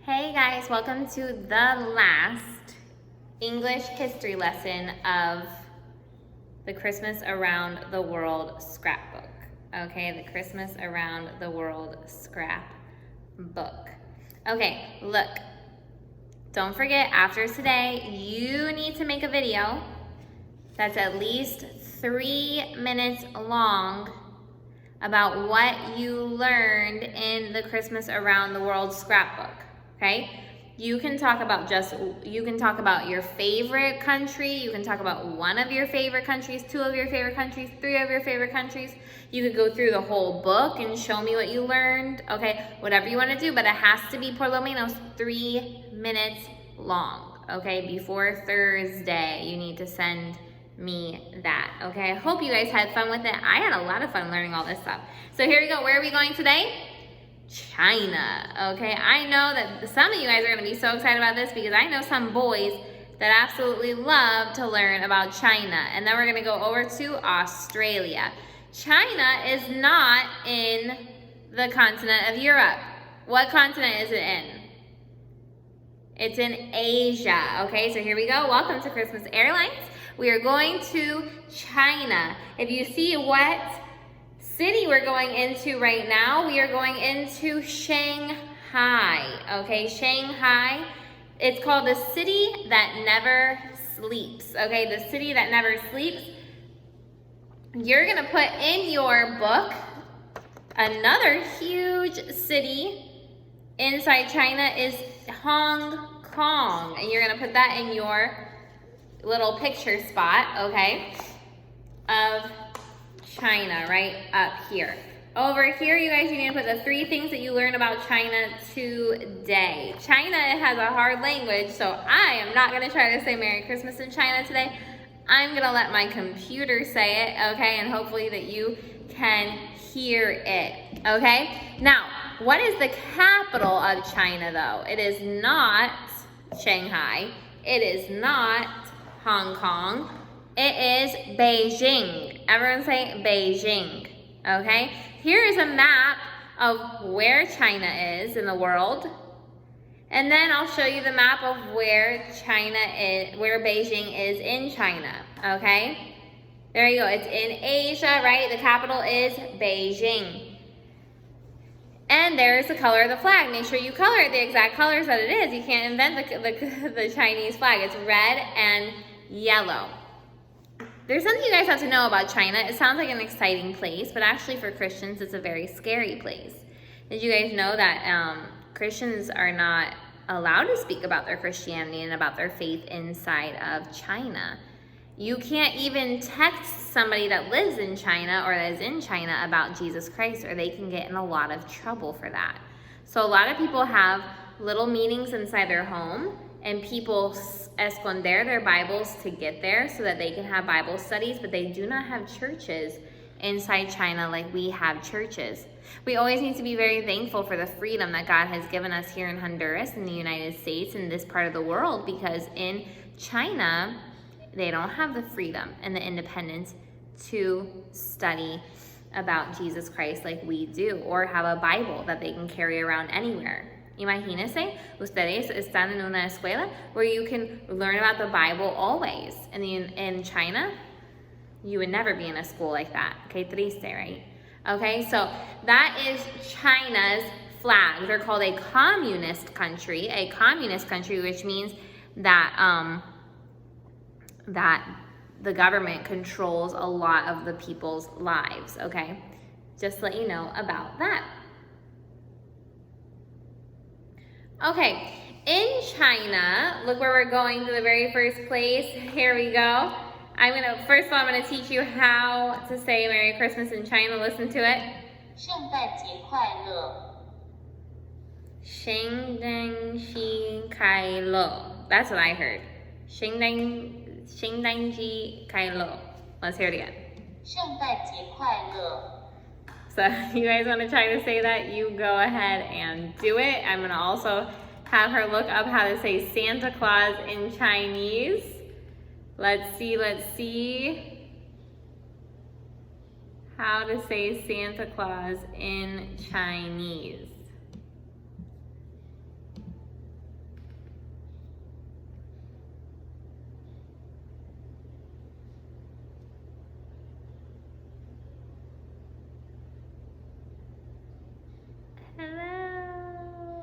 Hey guys, welcome to the last English history lesson of the Christmas Around the World Scrapbook. Okay, the Christmas Around the World Scrapbook. Okay, look, don't forget after today, you need to make a video that's at least 3 minutes long about what you learned in the Christmas Around the World Scrapbook. Okay, you can talk about your favorite country, you can talk about one of your favorite countries, two of your favorite countries, three of your favorite countries. You could go through the whole book and show me what you learned, okay, whatever you want to do, but it has to be por lo menos 3 minutes long, okay? Before Thursday, you need to send me that, okay? I hope you guys had fun with it. I had a lot of fun learning all this stuff. So here we go. Where are we going today? China, okay? I know that some of you guys are going to be so excited about this because I know some boys that absolutely love to learn about China. And then we're going to go over to Australia. China is not in the continent of Europe. What continent is it in? It's in Asia, okay? So here we go. Welcome to Christmas Airlines. We are going to China. If you see what city we're going into right now, we are going into Shanghai, okay? Shanghai, it's called the city that never sleeps, okay? The city that never sleeps. You're gonna put in your book another huge city inside China is Hong Kong, and you're gonna put that in your little picture spot, okay, of China right up here. Over here, you guys, you need to put the 3 things that you learned about China today. China has a hard language, so I am not going to try to say Merry Christmas in China today. I'm going to let my computer say it, okay, and hopefully that you can hear it, okay? Now, what is the capital of China, though? It is not Shanghai. It is not Hong Kong. It is Beijing. Everyone say Beijing, okay? Here is a map of where China is in the world. And then I'll show you the map of where Beijing is in China, okay? There you go. It's in Asia, right? The capital is Beijing. And there's the color of the flag. Make sure you color it the exact colors that it is. You can't invent the Chinese flag. It's red and yellow. There's something you guys have to know about China. It sounds like an exciting place, but actually for Christians, it's a very scary place. Did you guys know that Christians are not allowed to speak about their Christianity and about their faith inside of China? You can't even text somebody that lives in China or that is in China about Jesus Christ, or they can get in a lot of trouble for that. So a lot of people have little meetings inside their home, and people esconder their Bibles to get there so that they can have Bible studies, but they do not have churches inside China like we have churches. We always need to be very thankful for the freedom that God has given us here in Honduras, in the United States, in this part of the world, because in China, they don't have the freedom and the independence to study about Jesus Christ like we do, or have a Bible that they can carry around anywhere. Imagínense, ustedes están en una escuela where you can learn about the Bible always. And in China, you would never be in a school like that. Okay, triste, right? Okay, so that is China's flag. They're called a communist country, which means that that the government controls a lot of the people's lives. Okay, just to let you know about that. Okay, in China, look where we're going to the very first place. Here we go. First of all, I'm gonna teach you how to say Merry Christmas in China. Listen to it. 圣诞节快乐. 圣诞节快乐. That's what I heard. 圣诞节快乐. Let's hear it again. 圣诞节快乐. So you guys want to try to say that, you go ahead and do it. I'm going to also have her look up how to say Santa Claus in Chinese. Let's see. How to say Santa Claus in Chinese.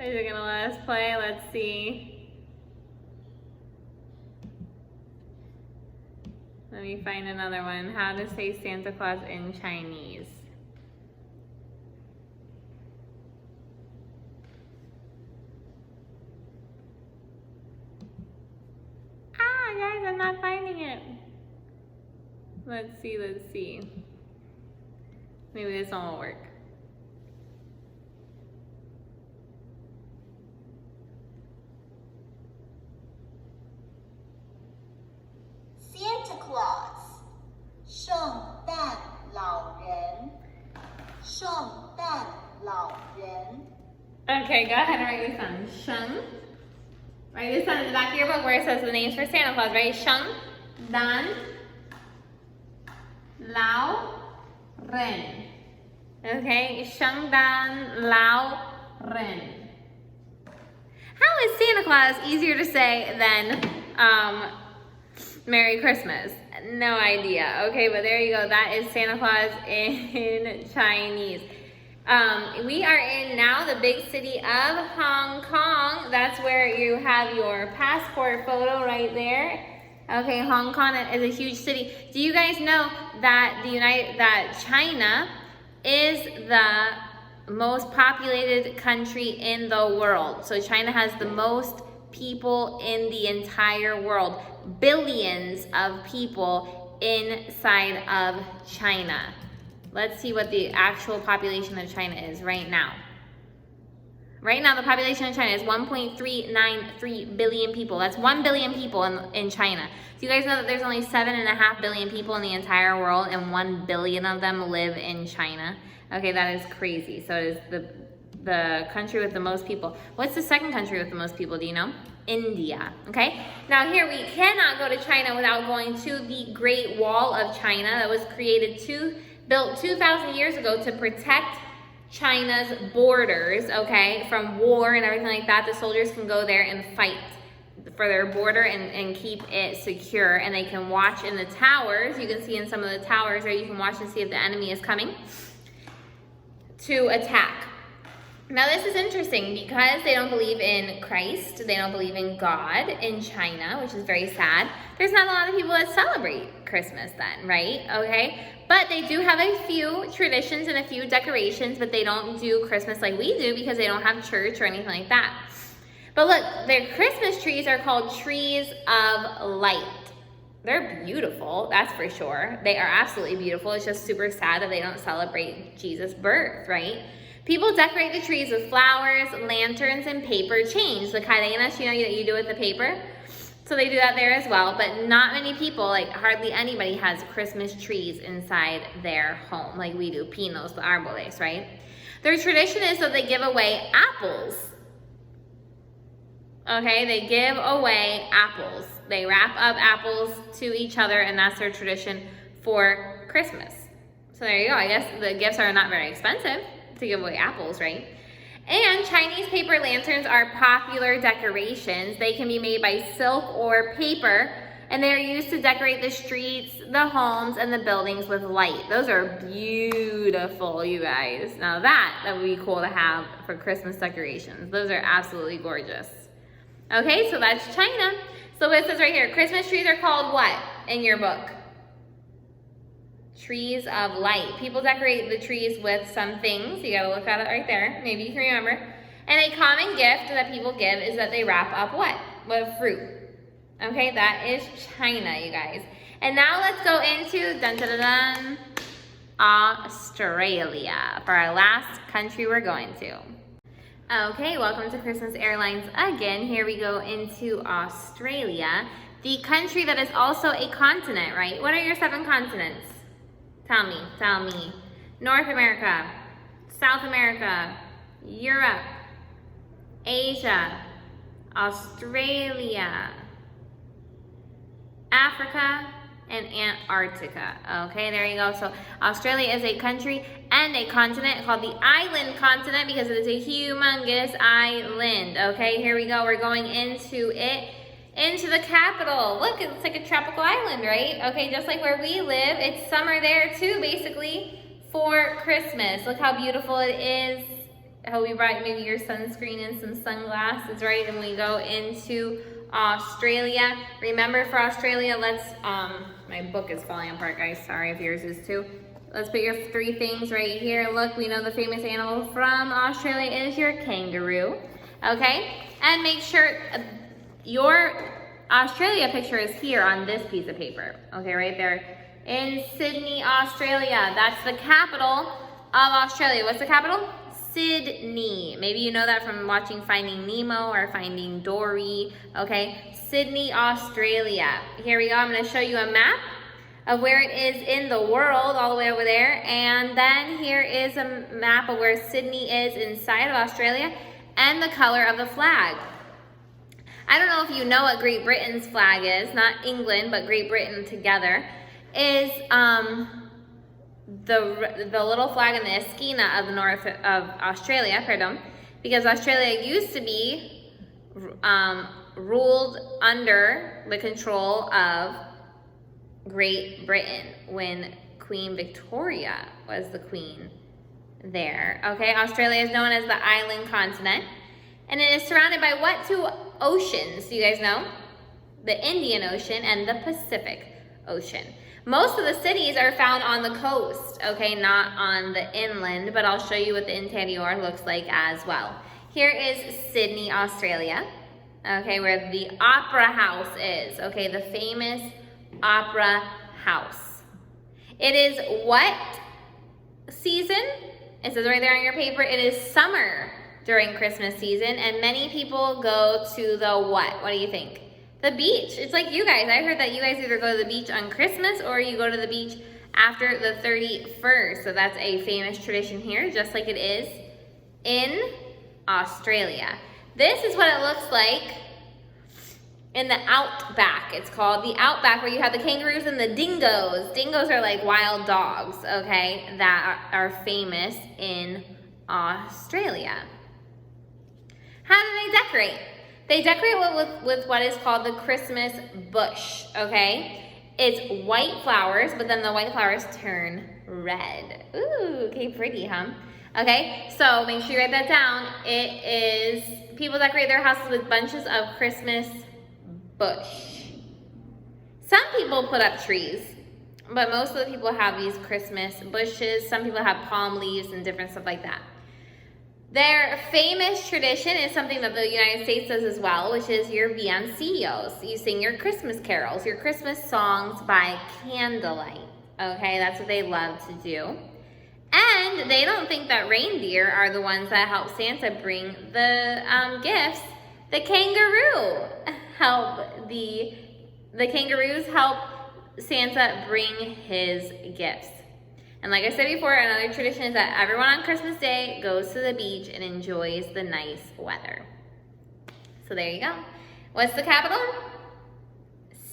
Is it gonna let us play? Let's see. Let me find another one. How to say Santa Claus in Chinese. Ah, guys, I'm not finding it. Let's see, let's see. Maybe this one will work. Santa Claus 圣诞老人圣诞老人 Okay, go ahead and write this down. Sheng. Write this down in the back of your book where it says the names for Santa Claus, right? Sheng, Dan, Lao, Ren. Okay, Sheng, Dan, Lao, Ren. How is Santa Claus easier to say than Merry Christmas? No idea. Okay, but there you go. That is Santa Claus in Chinese. We are in now the big city of Hong Kong. That's where you have your passport photo right there. Okay, Hong Kong is a huge city. Do you guys know that that China is the most populated country in the world? So China has the most people in the entire world. Billions of people inside of China. Let's see what the actual population of China is right now. Right now, the population of China is 1.393 billion people. That's 1 billion people in China. Do you guys know that there's only 7.5 billion people in the entire world and 1 billion of them live in China? Okay, that is crazy. So it is the country with the most people. What's the second country with the most people, do you know? India, okay? Now here, we cannot go to China without going to the Great Wall of China that was built 2,000 years ago to protect China's borders, okay, from war and everything like that. The soldiers can go there and fight for their border and keep it secure. And they can watch in the towers. You can see in some of the towers there, you can watch and see if the enemy is coming to attack. Now this is interesting because they don't believe in Christ, they don't believe in God in China, which is very sad. There's not a lot of people that celebrate Christmas then, right? Okay, but they do have a few traditions and a few decorations, but they don't do Christmas like we do because they don't have church or anything like that. But look, their Christmas trees are called trees of light. They're beautiful, that's for sure. They are absolutely beautiful. It's just super sad that they don't celebrate Jesus' birth, right? People decorate the trees with flowers, lanterns, and paper chains. The cadenas, you know, that you do with the paper. So they do that there as well. But not many people, like hardly anybody, has Christmas trees inside their home like we do, pinos, the árboles, right? Their tradition is that they give away apples. Okay, they give away apples. They wrap up apples to each other, and that's their tradition for Christmas. So there you go. I guess the gifts are not very expensive to give away apples, right? And Chinese paper lanterns are popular decorations. They can be made by silk or paper, and they're used to decorate the streets, the homes, and the buildings with light. Those are beautiful, you guys. Now that would be cool to have for Christmas decorations. Those are absolutely gorgeous. Okay, so that's China. So it says right here, Christmas trees are called what in your book? Trees of light. People decorate the trees with some things. You gotta look at it right there. Maybe you can remember. And a common gift that people give is that they wrap up what? With fruit. Okay, that is China, you guys. And now let's go into dun, dun, dun, dun, Australia for our last country we're going to. Okay, welcome to Christmas Airlines again. Here we go into Australia, the country that is also a continent, right? What are your 7 continents? Tell me. North America, South America, Europe, Asia, Australia, Africa, and Antarctica. Okay, there you go. So Australia is a country and a continent called the island continent because it is a humongous island. Okay, here we go. We're going into it. Into the capital. Look, it's like a tropical island, right? Okay, just like where we live, it's summer there too, basically, for Christmas. Look how beautiful it is. I hope you brought maybe your sunscreen and some sunglasses, right? And we go into Australia. Remember, for Australia, let's, my book is falling apart, guys. Sorry if yours is too. Let's put your 3 things right here. Look, we know the famous animal from Australia is your kangaroo, okay? And make sure your Australia picture is here on this piece of paper, okay, right there in Sydney, Australia. That's the capital of Australia. What's the capital? Sydney. Maybe you know that from watching Finding Nemo or Finding Dory, okay? Sydney, Australia. Here we go. I'm going to show you a map of where it is in the world, all the way over there. And then here is a map of where Sydney is inside of Australia and the color of the flag. I don't know if you know what Great Britain's flag is, not England, but Great Britain together, is the little flag in the esquina of the north of Australia, pardon, because Australia used to be ruled under the control of Great Britain when Queen Victoria was the queen there. Okay, Australia is known as the island continent, and it is surrounded by what 2 oceans? Do you guys know? The Indian Ocean and the Pacific Ocean. Most of the cities are found on the coast, okay, not on the inland, but I'll show you what the interior looks like as well. Here is Sydney, Australia, okay, where the Opera House is, okay, the famous Opera House. It is what season? It says right there on your paper, it is summer during Christmas season, and many people go to the what? What do you think? The beach. It's like you guys. I heard that you guys either go to the beach on Christmas or you go to the beach after the 31st. So that's a famous tradition here, just like it is in Australia. This is what it looks like in the outback. It's called the outback, where you have the kangaroos and the dingoes. Dingoes are like wild dogs, okay, that are famous in Australia. How do they decorate? They decorate with what is called the Christmas bush, okay? It's white flowers, but then the white flowers turn red. Ooh, okay, pretty, huh? Okay, so make sure you write that down. It is, people decorate their houses with bunches of Christmas bush. Some people put up trees, but most of the people have these Christmas bushes. Some people have palm leaves and different stuff like that. Their famous tradition is something that the United States does as well, which is your villancillos. You sing your Christmas carols, your Christmas songs by candlelight. Okay, that's what they love to do. And they don't think that reindeer are the ones that help Santa bring the gifts. The kangaroo the kangaroos help Santa bring his gifts. And like I said before, another tradition is that everyone on Christmas Day goes to the beach and enjoys the nice weather. So there you go. What's the capital?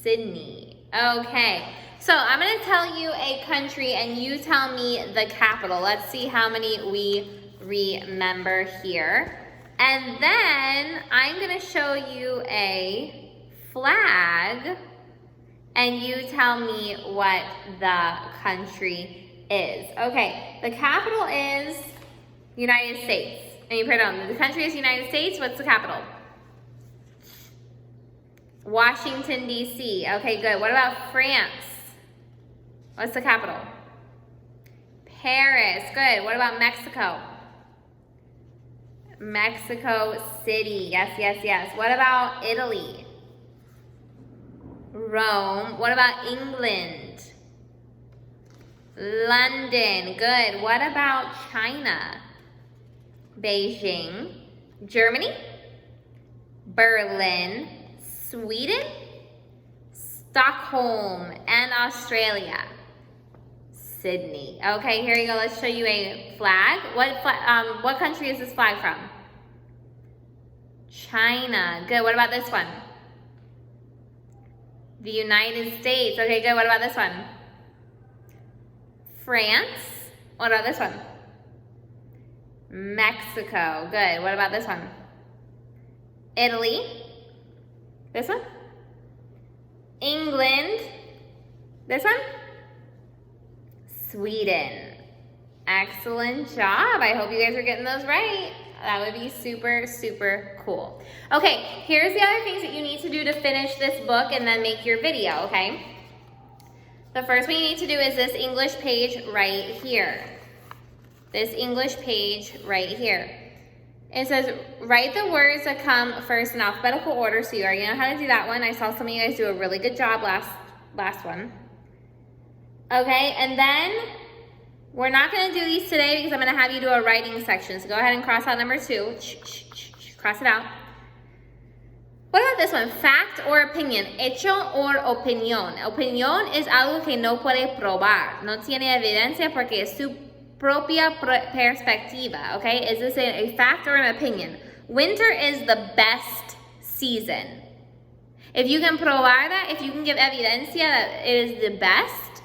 Sydney. Okay, so I'm going to tell you a country and you tell me the capital. Let's see how many we remember here. And then I'm going to show you a flag and you tell me what the country is. Okay, the capital is United States. The country is United States. What's the capital? Washington, D.C. Okay, good. What about France? What's the capital? Paris. Good. What about Mexico? Mexico City. Yes, yes, yes. What about Italy? Rome. What about England? London. Good. What about China? Beijing. Germany. Berlin. Sweden. Stockholm. And Australia. Sydney. Okay, here you go. Let's show you a flag. What country is this flag from? China. Good. What about this one? The United States. Okay, good. What about this one? France. What about this one? Mexico. Good. What about this one? Italy. This one? England. This one? Sweden. Excellent job. I hope you guys are getting those right. That would be super, super cool. Okay, here's the other things that you need to do to finish this book and then make your video, okay? The first one you need to do is this English page right here. This English page right here. It says, write the words that come first in alphabetical order. So you already know how to do that one. I saw some of you guys do a really good job last one. Okay, and then we're not going to do these today because I'm going to have you do a writing section. So go ahead and cross out number 2. Cross it out. What about this one? Fact or opinion? Hecho or opinión. Opinión es algo que no puede probar. No tiene evidencia porque es su propia perspectiva. Okay? Is this a fact or an opinion? Winter is the best season. If you can probar that, if you can give evidencia that it is the best,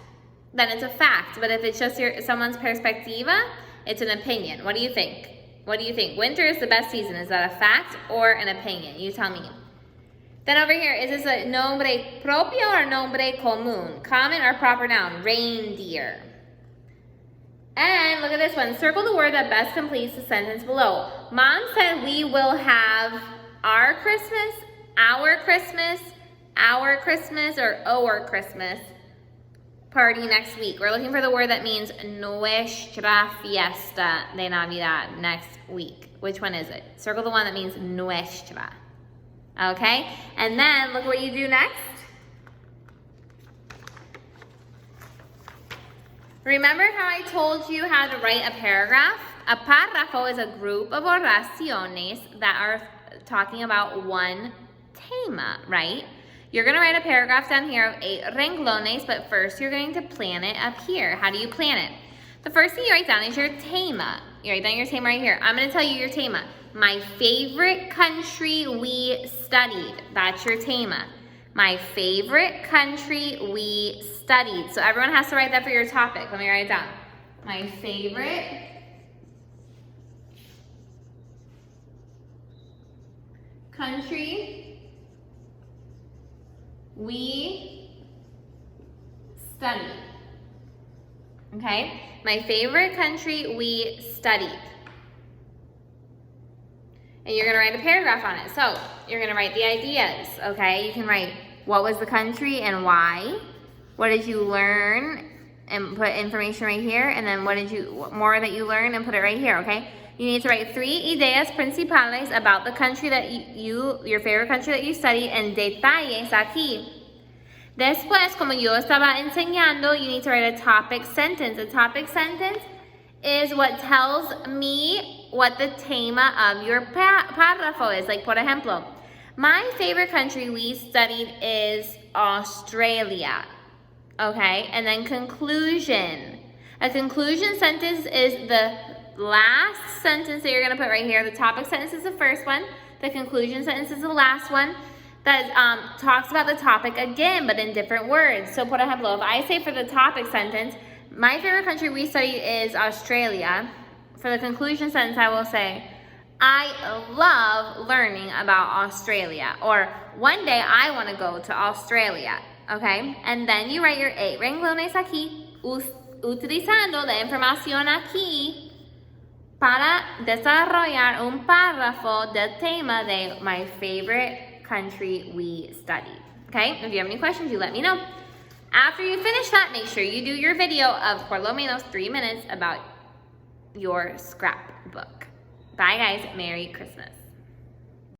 then it's a fact. But if it's just someone's perspectiva, it's an opinion. What do you think? What do you think? Winter is the best season. Is that a fact or an opinion? You tell me. Then over here, is this a nombre propio or nombre común? Common or proper noun? Reindeer. And look at this one. Circle the word that best completes the sentence below. Mom said we will have our Christmas, our Christmas, our Christmas, or our Christmas party next week. We're looking for the word that means nuestra fiesta de Navidad next week. Which one is it? Circle the one that means nuestra. Okay? And then look what you do next. Remember how I told you how to write a paragraph? A párrafo is a group of oraciones that are talking about one tema, right? You're going to write a paragraph down here of 8 renglones, but first you're going to plan it up here. How do you plan it? The first thing you write down is your tema. You write down your tema right here. I'm going to tell you your tema. My favorite country we studied. That's your tema. My favorite country we studied. So everyone has to write that for your topic. Let me write it down. My favorite country we studied. Okay? My favorite country we studied. And you're going to write a paragraph on it. So, you're going to write the ideas, okay? You can write what was the country and why. What did you learn? And put information right here. And then what more that you learned and put it right here, okay? You need to write 3 ideas principales about the country that your favorite country that you studied, and detalles aquí. Después, como yo estaba enseñando, you need to write a topic sentence. A topic sentence is what tells me what the tema of your párrafo is. Like, por ejemplo, my favorite country we studied is Australia. Okay? And then conclusion. A conclusion sentence is the last sentence that you're going to put right here. The topic sentence is the first one. The conclusion sentence is the last one. That talks about the topic again, but in different words. So, por ejemplo, if I say for the topic sentence, my favorite country we studied is Australia. For the conclusion sentence, I will say, I love learning about Australia. Or, one day I want to go to Australia. Okay? And then you write your 8 renglones aquí, utilizando la información aquí para desarrollar un párrafo del tema de my favorite country we studied. Okay? If you have any questions, you let me know. After you finish that, make sure you do your video of por lo menos 3 minutes about your scrapbook. Bye guys. Merry Christmas.